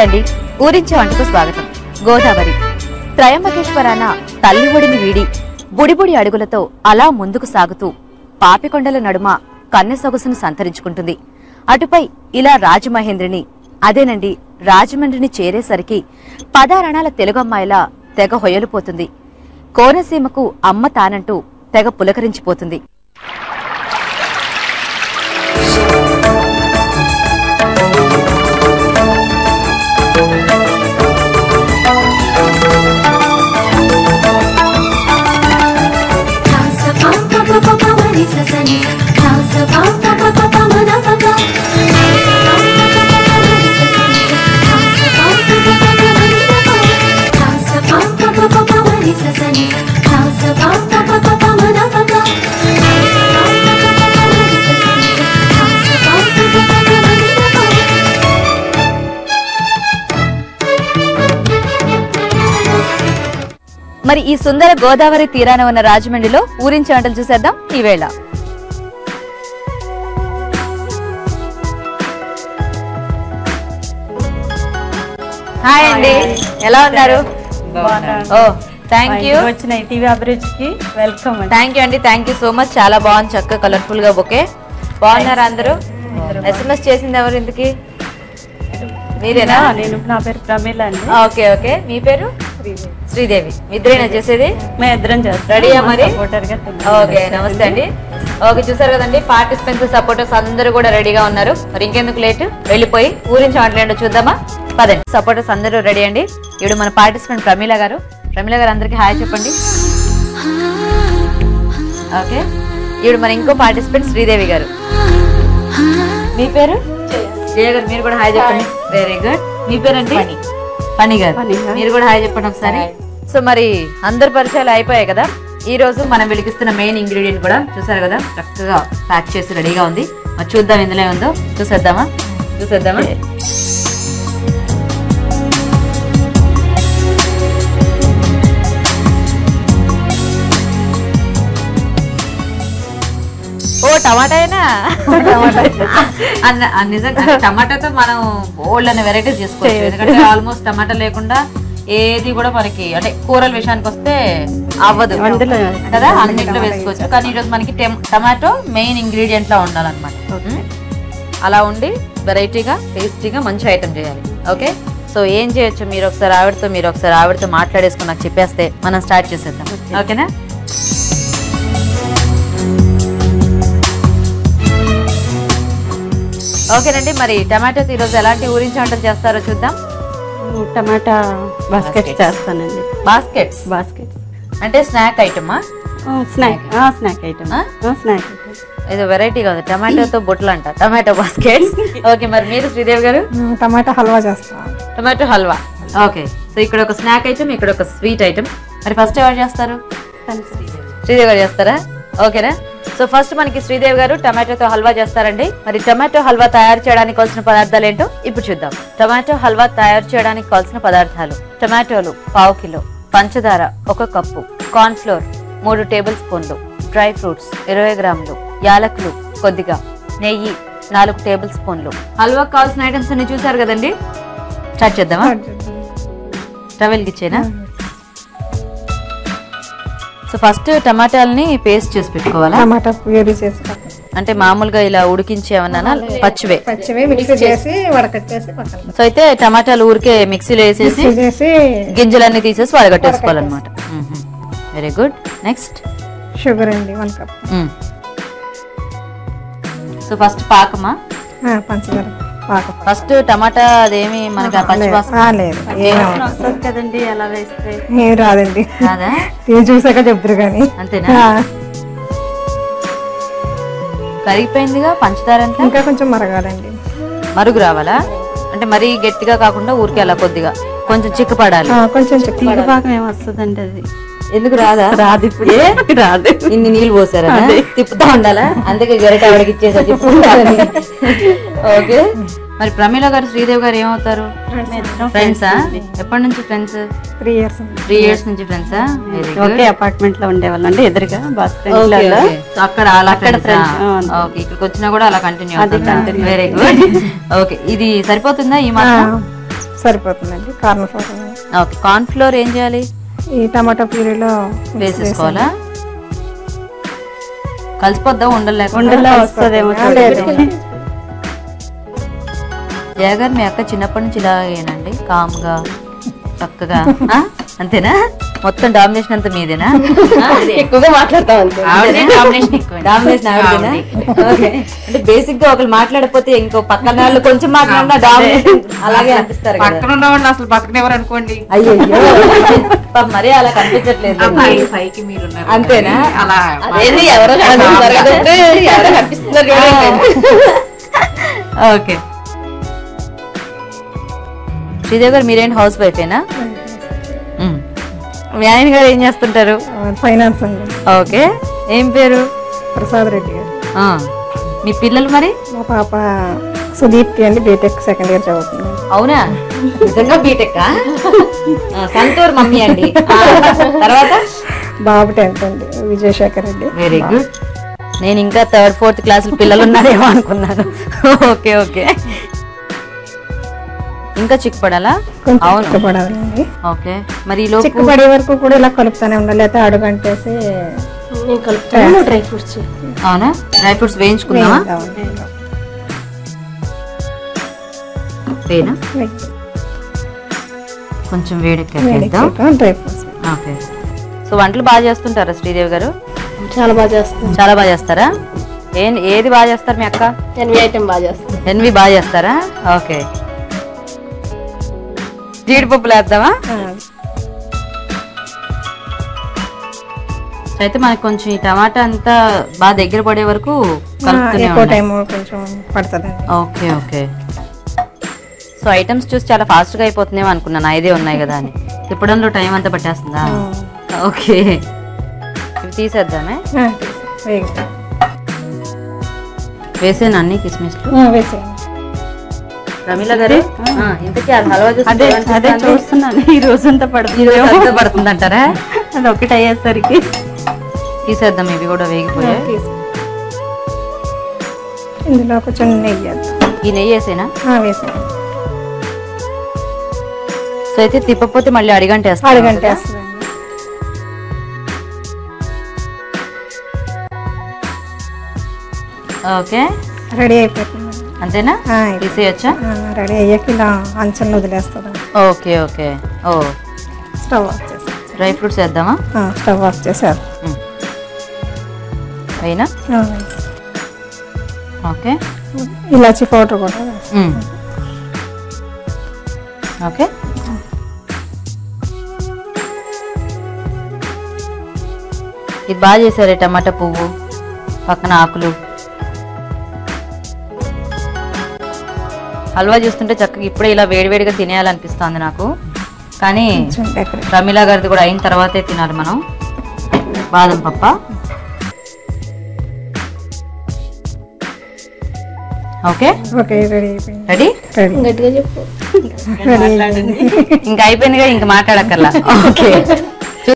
అండి, ఊరించే వంటకు స్వాగతం. గోదావరి త్రయంబకేశ్వరాన తల్లి ఒడిని వీడి బుడిబుడి అడుగులతో అలా ముందుకు సాగుతూ పాపికొండల నడుమ కన్నె సొగసును సంతరించుకుంటుంది. అటుపై ఇలా రాజమహేంద్రిని, అదేనండి రాజమండ్రిని చేరేసరికి పదారణాల తెలుగమ్మాయిలా తెగ హొయలుపోతుంది. కోనసీమకు అమ్మ తానంటూ తెగ పులకరించిపోతుంది. మరి ఈ సుందర గోదావరి తీరాన ఉన్న రాజమండ్రిలో ఊరించే వంటలు చూసేద్దాం ఈవేళ. హాయ్ అండి, ఎలా ఉన్నారు? Thank you. వచ్చిన టీవీ అభిరుచికి వెల్కమ్. థ్యాంక్ యూ అండి, థ్యాంక్ యూ సో మచ్. చాలా బాగుంది, చక్కగా కలర్ఫుల్ గా బొకే. బాగున్నారా అందరూ? SMS చేసింది ఎవరు ఇంతకి? మీరేనా? నేను, నా పేరు ప్రమీల అండి. ఓకే ఓకే, మీ పేరు? శ్రీదేవి. మీ ఇద్దరేనా చేసేది? మేము ఇద్దరం చేస్తాం. రెడీయా మరి? ఓకే, నమస్తే అండి. ఓకే, చూసారు కదండి, పార్టిసిపెంట్స్ సపోర్టర్స్ అందరూ కూడా రెడీగా ఉన్నారు. మరి ఇంకెందుకు లేట్, వెళ్ళిపోయి ఊరించి మాట్లాడో చూద్దామా? పదండి. సపోర్టర్స్ అందరూ రెడీ అండి. ఇప్పుడు మన పార్టిసిపెంట్ ప్రమీల గారు. ప్రమీల గారు అందరికి హాయ్ చెప్పండి. ఓకే, ఇప్పుడు మన ఇంకో పార్టిసిపెంట్ శ్రీదేవి గారు. మీ పేరు? జయ గారు. మీరు కూడా హాయ్ చెప్పండి. Very good. మీ పేరండి? పని గారు. మీరు కూడా హాయ్ చెప్పండి ఒకసారి. సో మరి అందరు పరిచయాలు అయిపోయాయి కదా. ఈ రోజు మనం వెలిగిస్తున్న మెయిన్ ఇంగ్రీడియంట్ కూడా చూసారు కదా, చక్కగా ప్యాక్ చేసి రెడీగా ఉంది. మరి చూద్దాం ఇందులో ఉందో. చూసేద్దామా? ఓ టమాటానా? నిజంగా టమాటాతో మనం బోల్డ్ అనే వెరైటీస్ చేసుకోవచ్చు. ఎందుకంటే ఆల్మోస్ట్ టమాటా లేకుండా ఏది కూడా మనకి, అంటే కూరల విషయానికి వస్తే అవ్వదు కదా, అన్నిట్లో వేసుకోవచ్చు. కానీ ఈరోజు మనకి టమాటో మెయిన్ ఇంగ్రీడియంట్ లా ఉండాలన్నమాట. అలా ఉండి వెరైటీగా టేస్టీగా మంచి ఐటమ్ చేయాలి. ఓకే, సో ఏం చేయొచ్చు, మీరు ఒకసారి ఆవిడతో మాట్లాడేసుకుని నాకు చెప్పేస్తే మనం స్టార్ట్ చేసేద్దాం. ఓకేనా? ఓకేనండి, మరి టమాటోతో ఈరోజు ఎలాంటి ఊరించి వంటలు చేస్తారో చూద్దాం. టమాటా బాస్కెట్స్ చేస్తానండి. బాస్కెట్స్ అంటే స్నాక్ ఐటమా? Snack item. ఏదో వెరైటీగా ఉంది, టమాటోతో బొట్లు అంట, టమాటో బాస్కెట్స్. ఓకే, మరి మీరు శ్రీదేవి గారు? టమాటా హల్వా చేస్తాం. టమాటో హల్వా. ఓకే, సో ఇక్కడ ఒక స్నాక్ ఐటమ్, ఇక్కడ ఒక స్వీట్ ఐటమ్. మరి ఫస్ట్ ఎవరు చేస్తారు? శ్రీదేవి గారు చేస్తారా? ఓకేనా? సో ఫస్ట్ మనకి శ్రీదేవి గారు టమాటోతో హల్వా చేస్తారండి. మరి టమాటో హల్వా తయారు చేయడానికి కావాల్సిన పదార్థాలు ఏంటో ఇప్పుడు చూద్దాం. టమాటో హల్వా తయారు చేయడానికి కావాల్సిన పదార్థాలు: టమాటోలు 1/2 కిలో, పంచదార 1 కప్పు, కార్న్ ఫ్లోర్ 3 టేబుల్ స్పూన్లు, డ్రై ఫ్రూట్స్ 20 గ్రాములు, యాలకులు కొద్దిగా, నెయ్యి 4 టేబుల్ స్పూన్లు. హల్వా కావాల్సిన ఐటమ్స్ అన్ని చూసారు కదండి. స్టార్ట్ చేద్దామా? టవెల్కి ఇచ్చేనా? సో ఫస్ట్ టమాటాలని పేస్ట్ చేసి పెట్టుకోవాలా? టమాటా ప్యూరీ చేసి, అంటే మామూలుగా ఇలా ఉడికించి ఏమన్నా పచ్చివే మిక్సీ చేసి వడకట్టేసి. సో అయితే టమాటాలు ఊరికే మిక్సీలో వేసేసి గింజలన్నీ తీసేసి వడగట్టేసుకోవాలన్నమాట. Very good. నెక్స్ట్ షుగర్ అండి 1 కప్. So first పాకమా? పంచదార. ఫస్ట్ టమాటా అదేమి మనకి కదండి, ఎలా వేస్తే ఏం రాదండి. చూసాక చెప్తారు కానీ. అంతేనా? కరిగిపోయిందిగా పంచదార అంతా. ఇంకా కొంచెం మరగాలండి. మరుగు రావాలా? అంటే మరీ గట్టిగా కాకుండా ఊరికే అలా కొద్దిగా కొంచెం చిక్కపడాలి. కొంచెం చిక్క పాకం ఏమొస్తుందండి అది. ఎందుకు రాదా? రాదు, ఇప్పుడు రాదు. ఇన్ని నీళ్ళు పోసారా? తిప్పుతా ఉండాలా? అందుకే గరిట ఆవిడకి ఇచ్చేసా తిప్పుకుంటారని. ఓకే, మరి ప్రమీల గారు శ్రీదేవి గారు ఏమవుతారు? ఫ్రెండ్సా? ఎప్పటి నుంచి ఫ్రెండ్స్? 3 years. 3 years నుంచి ఫ్రెండ్సా? ఒకే అపార్ట్మెంట్ లో ఉండేవాళ్ళు అండి ఎదురుగా. అక్కడ అలా ఓకే, ఇక్కడికి వచ్చినా కూడా అలా కంటిన్యూ అవుతుంది. Very good. ఓకే, ఇది సరిపోతుందా ఈ మాత్రం? సరిపోతుందండి. Corn flour okay, corn flour ఏం చేయాలి? ఈ టమాటా ప్యూరీలో వేసేసుకోవాలా? కలిసిపోద్దా? ఉండలేకుండా ఉండలా వస్తుందేమో. జయ గారు, మీ అక్క చిన్నప్పటి నుంచి ఇలాగేనండి, కామ్గా చక్కగా ఆ? అంతేనా? మొత్తం డామినేషన్ అంతా మీదేనా? ఎక్కువగా మాట్లాడతాం అంతే. డామినేషన్ ఆవిడేనా? ఓకే. అంటే బేసిక్ గా ఒకరు మాట్లాడకపోతే ఇంకో పక్కన వాళ్ళు కొంచెం మాట్లాడినా డామినేషన్ అలాగే అనిపిస్తారు కదా. పక్కన ఉన్న వాళ్ళు అసలు పక్కనెవరు అనుకోండి. అయ్యో మరీ అలా కనిపించట్లేదు. పైకి మీరు అంతేనా? అలా అదేంటి ఎవరో కనిపిస్తున్నారు కదంటే, ఎవరో కనిపిస్తున్నారు కదా. ఓకే. శ్రీదేవి గారు, మీరేంటి హౌస్ వైఫేనా? మీ ఆయన గారు ఏం చేస్తుంటారు? ఫైనాన్స్ అండి. ఓకే. ఏం పేరు? ప్రసాద్ రెడ్డి గారు. మీ పిల్లలు మరి? మా పాప సుదీప్తి అండి, బీటెక్ సెకండ్ ఇయర్ చదువుతుంది. అవునా? నిజంగా బీటెక్? సంతూర్ మమ్మీ అండి. తర్వాత బాబు 10th అండి, విజయశేఖర్ రెడ్డి. Very good. నేను ఇంకా 3rd 4th క్లాస్ పిల్లలు ఉన్నారేమో అనుకున్నాను. Okay okay. ఇంకా చిక్కుపడాలా? కొంచెం చిక్కుపడాలండి. ఓకే. మరి ఈ లోపు చిక్కుపడే వరకు కూడా ఇలా కలుపుతానే ఉండాలి, లేకపోతే అడుగంటేసి డ్రై ఫ్రూట్స్. అవునా? డ్రై ఫ్రూట్స్ వేయించుకుందామా? వేనా? కొంచెం వేడెక్కేద్దాం. Dry fruits. ఓకే. సో వంటలు బాగా చేస్తుంటారా శ్రీదేవి గారు? చాలా బాగా చేస్తాం. చాలా బాగా చేస్తారా? ఏది బాగా చేస్తారు మీ అక్క? ఎన్వి ఐటమ్ బాగా చేస్తాం. ఎన్వి బాగా చేస్తారా? ఓకే. జీడిపప్పులు వేద్దామా? అయితే మనకి కొంచెం ఈ టమాటా అంతా బాగా దగ్గర పడే వరకు కలుపుతూనే ఉండాలి. Okay okay. సో ఐటమ్స్ చూసి చాలా ఫాస్ట్ గా అయిపోతున్నాయో అనుకున్నాను, 5 ఉన్నాయి కదా అని. తిప్పడంలో టైం అంతా పట్టేస్తుందా? ఓకే. ఇవి తీసేద్దామే. వేసేనా అన్ని కిస్మిస్లు? రమీల గారు, ఇంతకీ హల్వా చూస్తున్నాను. ఈ రోజంతా పడుతుంది అంటారా? అది ఒకటి అయ్యేసరికి తీసేద్దాం. ఇవి కూడా వేగిపోయాయి. ఇందులో కొంచెం నెయ్యి వేద్దాం. ఈ నెయ్యి వేసేనా? వేసాను. సో అయితే తిప్పపోతే మళ్ళీ అడిగంటేస్తా. అడిగంటేస్తుందండి. ఓకే. రెడీ అయిపోతుంది. అంతేనా? తీసేయచ్చా? రెడీ అయ్యాక ఇలా అంచనా వదిలేస్తుంది. Okay okay. ఓ, స్టవ్ ఆఫ్ చేసి డ్రై ఫ్రూట్స్ వేద్దామా? స్టవ్ ఆఫ్ చేసారు. అయినా? ఓకే. ఇలాచి పౌడర్ కూడా. ఓకే. ఇది బాగా చేశారే, టమాటా పువ్వు పక్కన ఆకులు. హల్వా చూస్తుంటే చక్కగా ఇప్పుడే ఇలా వేడివేడిగా తినేయాలనిపిస్తుంది నాకు. కానీ రమీలా గారిది కూడా అయిన తర్వాతే తినాలి మనం. బాదం పప్ప. Okay okay. రెడీ అయిపోయింది. రెడీ? గట్టిగా చెప్పు. ఇంకా అయిపోయిందిగా, ఇంకా మాట్లాడక్కర్లా. ఓకే.